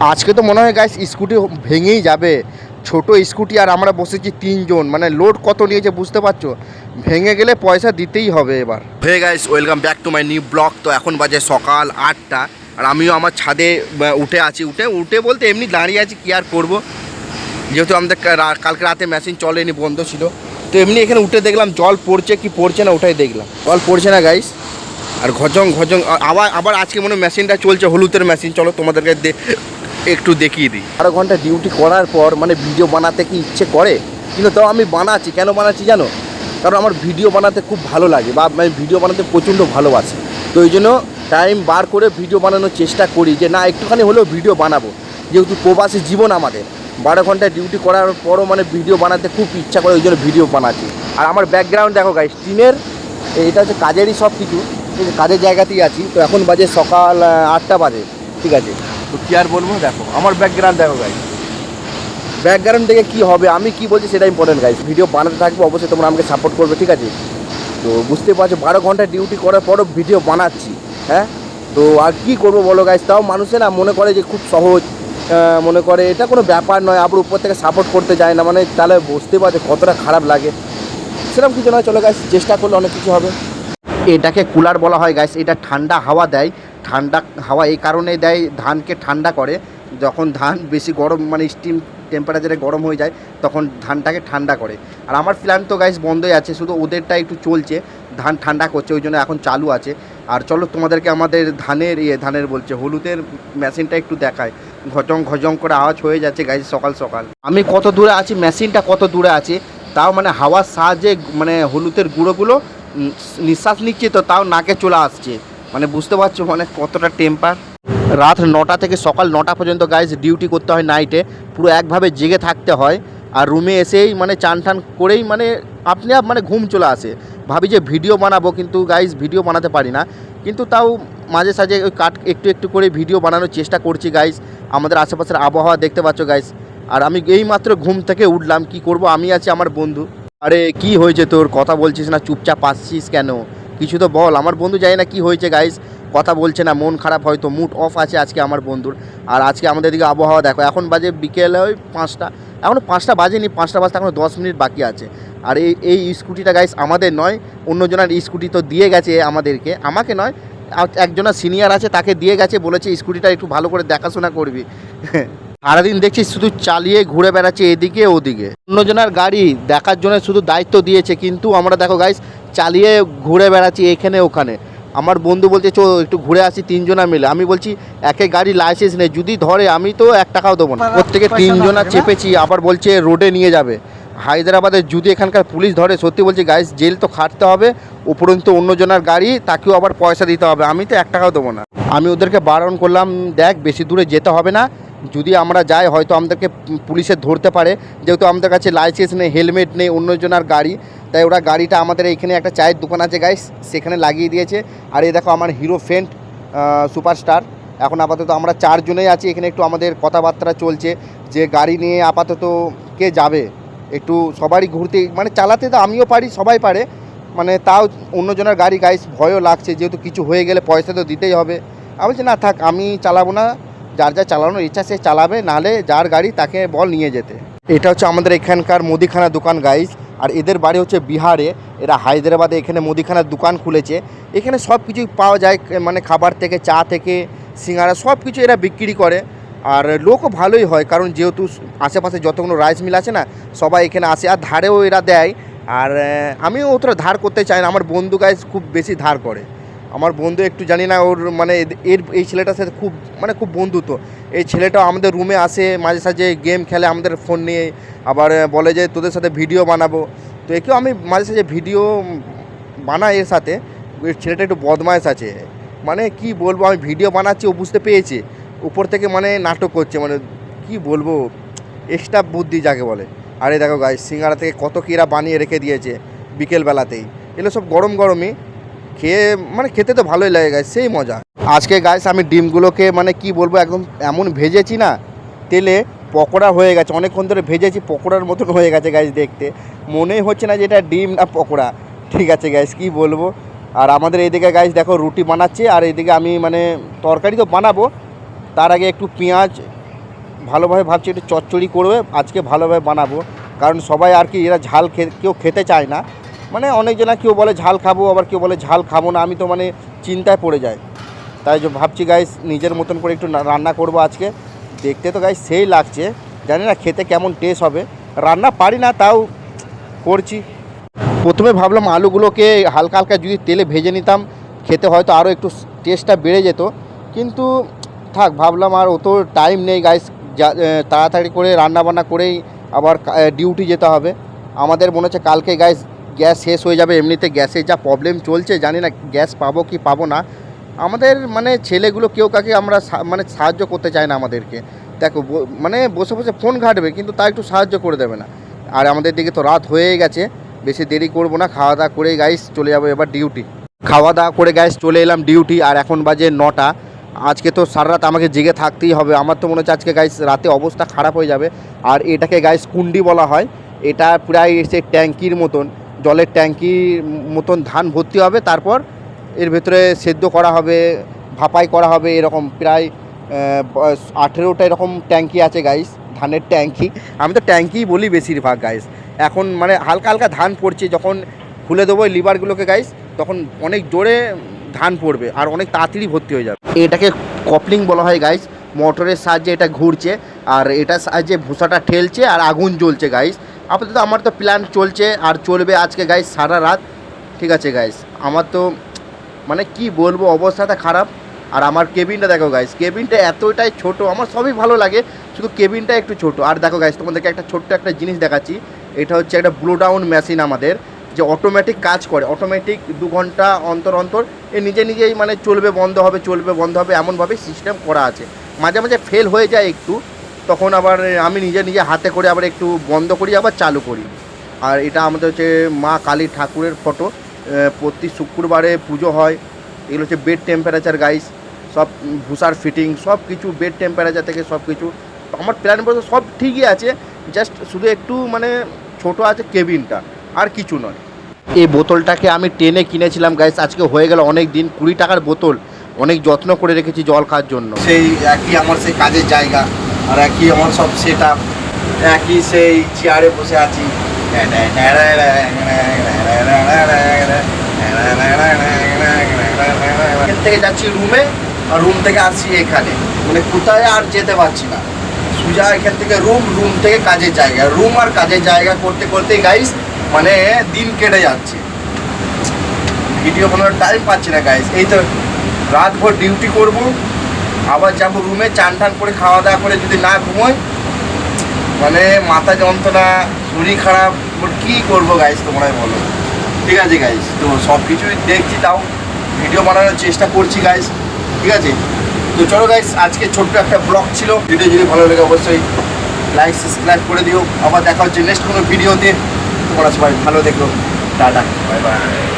আজকে তো মনে হয় গাইস স্কুটি ভেঙেই যাবে। ছোট স্কুটি আর আমরা বসেছি 3 জন, মানে লোড কত নিয়েছে বুঝতে পারছো। ভেঙে গেলে পয়সা দিতেই হবে এবার। Hey guys, welcome back to my new blog. তো এখন বাজে সকাল 8টা আর আমিও আমার ছাদে উঠে আছি। উঠে বলতে এমনি দাঁড়িয়ে আছি, কি আর করবো, যেহেতু আমাদের কালকে রাতে মেশিন চলেনি, বন্ধ ছিল। তো এমনি এখানে উঠে দেখলাম জল পড়ছে কি পড়ছে না, ওটাই দেখলাম। জল পড়ছে না গাইস, আর ঘজং ঘজং আবার আজকে মনে মেশিনটা চলছে, হলুদের মেশিন। চলো তোমাদেরকে একটু দেখিয়ে দিই। 12 ঘন্টা ডিউটি করার পর মানে ভিডিও বানাতে কি ইচ্ছে করে, কিন্তু তাও আমি বানাচ্ছি। কেন বানাচ্ছি জানো? কারণ আমার ভিডিও বানাতে খুব ভালো লাগে, বা আমি ভিডিও বানাতে প্রচণ্ড ভালোবাসি। তো এই জন্য টাইম বার করে ভিডিও বানানোর চেষ্টা করি, যে না একটুখানি হলেও ভিডিও বানাবো। যেহেতু প্রবাসী জীবন আমাদের, 12 ঘন্টা ডিউটি করার পরও মানে ভিডিও বানাতে খুব ইচ্ছা করে, ওই জন্য ভিডিও বানাচ্ছি। আর আমার ব্যাকগ্রাউন্ড দেখো গাইস, টিনের। এটা হচ্ছে কাজেরই সব কিছু, কাজের জায়গাতেই আছি। তো এখন বাজে সকাল 8টা বাজে, ঠিক আছে। তো কী আর বলবো, দেখো আমার ব্যাকগ্রাউন্ড দেখো গাইস। ব্যাকগ্রাউন্ড থেকে কী হবে, আমি কী বলছি সেটা ইম্পর্টেন্ট গাইস। ভিডিও বানাতে থাকবো, অবশ্যই তোমরা আমাকে সাপোর্ট করবে, ঠিক আছে। তো বুঝতে পারছো 12 ঘন্টা ডিউটি করার পরও ভিডিও বানাচ্ছি, হ্যাঁ। তো আর কী করবো বলো গাইস, তাও মানুষে না মনে করে যে খুব সহজ, মনে করে এটা কোনো ব্যাপার নয়, আবার উপর থেকে সাপোর্ট করতে যায় না, মানে তাহলে বুঝতে পারছো কতটা খারাপ লাগে। সেরকম কিছু নয়, চলো গাইস, চেষ্টা করলে অনেক কিছু হবে। এটাকে কুলার বলা হয় গাইস। এটা ঠান্ডা হাওয়া দেয়। ঠান্ডা হাওয়া এই কারণে দেয়, ধানকে ঠান্ডা করে। যখন ধান বেশি গরম মানে স্টিম টেম্পারেচারে গরম হয়ে যায়, তখন ধানটাকে ঠান্ডা করে। আর আমার ফ্ল্যান তো গাইস বন্ধই আছে, শুধু ওদেরটা একটু চলছে, ধান ঠান্ডা করছে, ওই জন্য এখন চালু আছে। আর চলো তোমাদেরকে আমাদের ধানের বলছে হলুদের মেশিনটা একটু দেখায়। ঘজং ঘজং করে আওয়াজ হয়ে যাচ্ছে গাইস সকাল সকাল। আমি কত দূরে আছি, মেশিনটা কত দূরে আছে, তাও মানে হাওয়ার সাহায্যে মানে হলুদের গুঁড়োগুলো নিঃশ্বাস নিচ্ছে, তো তাও নাকে চলে আসছে। মানে বুঝতে পারছো মানে কতটা টেম্পার। রাত 9টা থেকে সকাল 9টা পর্যন্ত গাইজ ডিউটি করতে হয় নাইটে, পুরো একভাবে জেগে থাকতে হয়। আর রুমে এসেই মানে চান টান করেই মানে আপনি মানে ঘুম চলে আসে। ভাবি যে ভিডিও বানাবো, কিন্তু গাইজ ভিডিও বানাতে পারি না। কিন্তু তাও মাঝে সাঝে ওই একটু একটু করে ভিডিও বানানোর চেষ্টা করছি গাইজ। আমাদের আশেপাশের আবহাওয়া দেখতে পাচ্ছ গাইজ। আর আমি এইমাত্র ঘুম থেকে উঠলাম, কি করব, আমি আছি আমার বন্ধু। আরে কি হয়েছে তোর, কথা বলছিস না, চুপচাপ আসছিস কেন, কিছু তো বল। আমার বন্ধু জানি না কি হয়েছে গাইস, কথা বলছে না, মন খারাপ, হয়তো মুড অফ আছে আজকে আমার বন্ধুর। আর আজকে আমাদের দিকে আবহাওয়া দেখো, এখন বাজে বিকেলে ওই 5টা, এখনও 5টা বাজেনি, 5টা বাজতে এখনও 10 মিনিট বাকি আছে। আর এই স্কুটিটা গাইস আমাদের নয়, অন্যজনের স্কুটি তো দিয়ে গেছে আমাদেরকে, আমাকে নয়, একজনের সিনিয়র আছে তাকে দিয়ে গেছে, বলেছে স্কুটিটা একটু ভালো করে দেখাশোনা করবি। সারাদিন দেখছি শুধু চালিয়ে ঘুরে বেড়াচ্ছে এদিকে ওদিকে, অন্যজনের গাড়ি দেখার জন্য শুধু দায়িত্ব দিয়েছে, কিন্তু আমরা দেখো গাইস চালিয়ে ঘুরে বেড়াচ্ছি এখানে ওখানে। আমার বন্ধু বলছে চো একটু ঘুরে আসি 3 জনা মিলে। আমি বলছি একে গাড়ি লাইসেন্স নেই, যদি ধরে আমি তো 1 টাকাও দেবো না। প্রত্যেকে 3 জনা চেপেছি, আবার বলছে রোডে নিয়ে যাবে। হায়দ্রাবাদের যদি এখানকার পুলিশ ধরে, সত্যি বলছি গাইস জেল তো খাটতে হবে, উপরন্তু অন্যজনের গাড়ি তাকেও আবার পয়সা দিতে হবে, আমি তো 1 টাকাও দেবো না। আমি ওদেরকে বারণ করলাম, দেখ বেশি দূরে যেতে হবে না, যদি আমরা যাই হয়তো আমাদেরকে পুলিশে ধরতে পারে, যেহেতু আমাদের কাছে লাইসেন্স নেই, হেলমেট নেই, অন্যজনের গাড়ি। তাই ওরা গাড়িটা আমাদের এইখানে একটা চায়ের দোকান আছে গাইস, সেখানে লাগিয়ে দিয়েছে। আর এই দেখো আমার হিরো ফেন্ট সুপারস্টার। এখন আপাতত আমরা 4 জনেই আছি এখানে, একটু আমাদের কথাবার্তা চলছে যে গাড়ি নিয়ে আপাতত কে যাবে, একটু সবারই ঘুরতে মানে চালাতে তো আমিও পারি, সবাই পারে, মানে তাও অন্যজনের গাড়ি গাইস ভয়ও লাগছে, যেহেতু কিছু হয়ে গেলে পয়সা তো দিতেই হবে। আমি বলছি না থাক, আমি চালাবো না, যার যা চালানোর ইচ্ছা সে চালাবে, নাহলে যার গাড়ি তাকে বল নিয়ে যেতে। এটা হচ্ছে আমাদের এখানকার মুদিখানা দোকান গাইস। আর এদের বাড়ি হচ্ছে বিহারে, এরা হায়দ্রাবাদে এখানে মুদিখানার দোকান খুলেছে। এখানে সব কিছুই পাওয়া যায়, মানে খাবার থেকে চা থেকে সিঙ্গারা সব কিছু এরা বিক্রি করে। আর লোকও ভালোই হয়, কারণ যেহেতু আশেপাশে যতগুলো রাইস মিল আছে না, সবাই এখানে আসে, আর ধারেও এরা দেয়। আর আমিও অতটা ধার করতে চাই না, আমার বন্ধু গাইস খুব বেশি ধার করে। আমার বন্ধু একটু জানি না ওর মানে এই ছেলেটার সাথে খুব মানে খুব বন্ধুত্ব। এই ছেলেটাও আমাদের রুমে আসে মাঝে সাঝে, গেম খেলে আমাদের ফোন নিয়ে, আবার বলে যে তোদের সাথে ভিডিও বানাবো। তো একেও আমি মাঝে সাঝে ভিডিও বানাই এর সাথে। ওই ছেলেটা একটু বদমাইশ আছে, মানে কি বলবো, আমি ভিডিও বানাচ্ছি ও বুঝতে পেয়েছে, উপর থেকে মানে নাটক করছে, মানে কি বলবো, এক্সট্রা বুদ্ধি যাকে বলে। আরে দেখো গাইস সিঙ্গারা থেকে কত কীরা বানিয়ে রেখে দিয়েছে বিকেলবেলাতেই, এগুলো সব গরম গরমই খেয়ে মানে খেতে তো ভালোই লাগে গাইস, সেই মজা। আজকে গাইস আমি ডিমগুলোকে মানে কি বলবো, একদম এমন ভেজেছি না, তেলে পকোড়া হয়ে গেছে, অনেকক্ষণ ধরে ভেজেছি, পকোড়ার মতন হয়ে গেছে গাইস, দেখতে মনেই হচ্ছে না যে এটা ডিম না পকোড়া, ঠিক আছে গাইস কি বলবো। আর আমাদের এইদিকে গাইস দেখো রুটি বানাচ্ছে, আর এইদিকে আমি মানে তরকারি তো বানাবো, তার আগে একটু পেঁয়াজ ভালোভাবে ভাবছি একটু চচ্চড়ি করবে আজকে, ভালোভাবে বানাবো। কারণ সবাই আর কি এরা ঝাল কেউ খেতে চায় না, মানে অনেকজনা কেউ বলে ঝাল খাবো, আবার কেউ বলে ঝাল খাবো না। আমি তো মানে চিন্তায় পড়ে যাই, তাই ভাবছি গাইস নিজের মতন করে একটু রান্না করব আজকে। দেখতে তো গাইস সেই লাগছে, জানি না খেতে কেমন টেস্ট হবে। রান্না পারি না, তাও করছি। প্রথমে ভাবলাম আলুগুলোকে হালকা হালকা যদি তেলে ভেজে নিতাম, খেতে হয়তো আরও একটু টেস্টটা বেড়ে যেত। কিন্তু থাক, ভাবলাম আর অত টাইম নেই গাইস, তাড়াতাড়ি করে রান্নাবান্না করেই আবার ডিউটি যেতে হবে আমাদের। মনে হচ্ছে কালকে গাইস গ্যাস শেষ হয়ে যাবে। এমনিতে গ্যাসের যা প্রবলেম চলছে, জানি না গ্যাস পাবো কি পাবো না। আমাদের মানে ছেলেগুলো কেউ কাকে আমরা মানে সাহায্য করতে চায় না আমাদেরকে। দেখো মানে বসে বসে ফোন ঘাটবে, কিন্তু তা একটু সাহায্য করে দেবে না। আর আমাদের দিকে তো রাত হয়ে গেছে, বেশি দেরি করব না, খাওয়া দাওয়া করে গাইস চলে যাবো এবার ডিউটি। খাওয়া দাওয়া করে গাইস চলে এলাম ডিউটি, আর এখন বাজে 9টা। আজকে তো সারা রাত আমাকে জেগে থাকতেই হবে। আমার তো মনে হচ্ছে আজকে গাইস রাতে অবস্থা খারাপ হয়ে যাবে। আর এটাকে গাইস কুন্ডি বলা হয়। এটা প্রায় এসে ট্যাঙ্কির মতন, জলের ট্যাঙ্কির মতন ধান ভর্তি হবে, তারপর এর ভেতরে সেদ্ধ করা হবে, ভাপাই করা হবে। এরকম প্রায় 18টা এরকম ট্যাঙ্কি আছে গাইস, ধানের ট্যাঙ্কি। আমি তো ট্যাঙ্কিই বলি বেশিরভাগ গাইস। এখন মানে হালকা হালকা ধান পড়ছে, যখন খুলে দেবো এই লিভারগুলোকে গাইস, তখন অনেক জোরে ধান পড়বে আর অনেক তাড়াতাড়ি ভর্তি হয়ে যাবে। এটাকে কপলিং বলা হয় গাইস। মোটরের সাহায্যে এটা ঘুরছে, আর এটার সাহায্যে ভুসাটা ঠেলছে আর আগুন জ্বলছে গাইস। আপাতত আমার তো প্ল্যান চলছে আর চলবে আজকে গাইস সারা রাত। ঠিক আছে গাইস, আমার তো মানে কি বলবো, অবস্থাটা খারাপ। আর আমার কেবিনটা দেখো গাইস, কেবিনটা এতটাই ছোট, আমার সবই ভালো লাগে, শুধু কেবিনটা একটু ছোট। আর দেখো গাইস, তোমাদেরকে একটা ছোট্ট একটা জিনিস দেখাচ্ছি। এটা হচ্ছে একটা ব্লো ডাউন মেশিন আমাদের, যে অটোমেটিক কাজ করে। অটোমেটিক 2 ঘন্টা অন্তর অন্তর এ নিজে নিজেই মানে চলবে বন্ধ হবে, চলবে বন্ধ হবে, এমনভাবে সিস্টেম করা আছে। মাঝে মাঝে ফেল হয়ে যায় একটু, তখন আবার আমি নিজে নিজে হাতে করে আবার একটু বন্ধ করি, আবার চালু করি। আর এটা আমাদের হচ্ছে মা কালী ঠাকুরের ফটো। প্রতি শুক্রবারে পুজো হয়। এগুলো হচ্ছে বেড টেম্পারেচার গাইস, সব ভুসার ফিটিং, সব কিছু বেড টেম্পারেচার থেকে সব কিছু। আমার প্ল্যান বলতে সব ঠিকই আছে, জাস্ট শুধু একটু মানে ছোট আছে কেবিনটা, আর কিছু নয়। এই বোতলটাকে আমি টেনে কিনেছিলাম গাইস, আজকে হয়ে গেল অনেক দিন। 20 টাকার বোতল, অনেক যত্ন করে রেখেছি জল খাওয়ার জন্য। সেই একই আমার সেই কাজের জায়গা, আর একই আমার সব সেট আপ, একই সেই চেয়ারে বসে আছি। এখান থেকে যাচ্ছি রুমে, আর রুম থেকে আসছি এখানে, মানে কোথায় আর যেতে পারছি না। সোজা এখান থেকে রুম, রুম থেকে কাজের জায়গা, রুম আর কাজের জায়গা করতে করতেই গাইস মানে দিন কেটে যাচ্ছে। ভিডিও বানানোর টাইম পাচ্ছি না গাইস। এই তো রাতভর ডিউটি করব, আবার যাবো রুমে, চান টান করে খাওয়া দাওয়া করে যদি না ঘুমোই, মানে মাথা যন্ত্রণা, শরীর খারাপ, কী করবো গাইস তোমরাই বলো। ঠিক আছে গাইস, তো সব কিছুই দেখছি, তাও ভিডিও বানানোর চেষ্টা করছি গাইস। ঠিক আছে, তো চলো গাইস, আজকে ছোট্ট একটা ব্লগ ছিল। ভিডিও যদি ভালো লাগে অবশ্যই লাইক সাবস্ক্রাইব করে দিও। আবার দেখা হচ্ছে নেক্সট কোনো ভিডিওতে। তোমরা সবাই ভালো দেখো, টাটা, বাই বাই।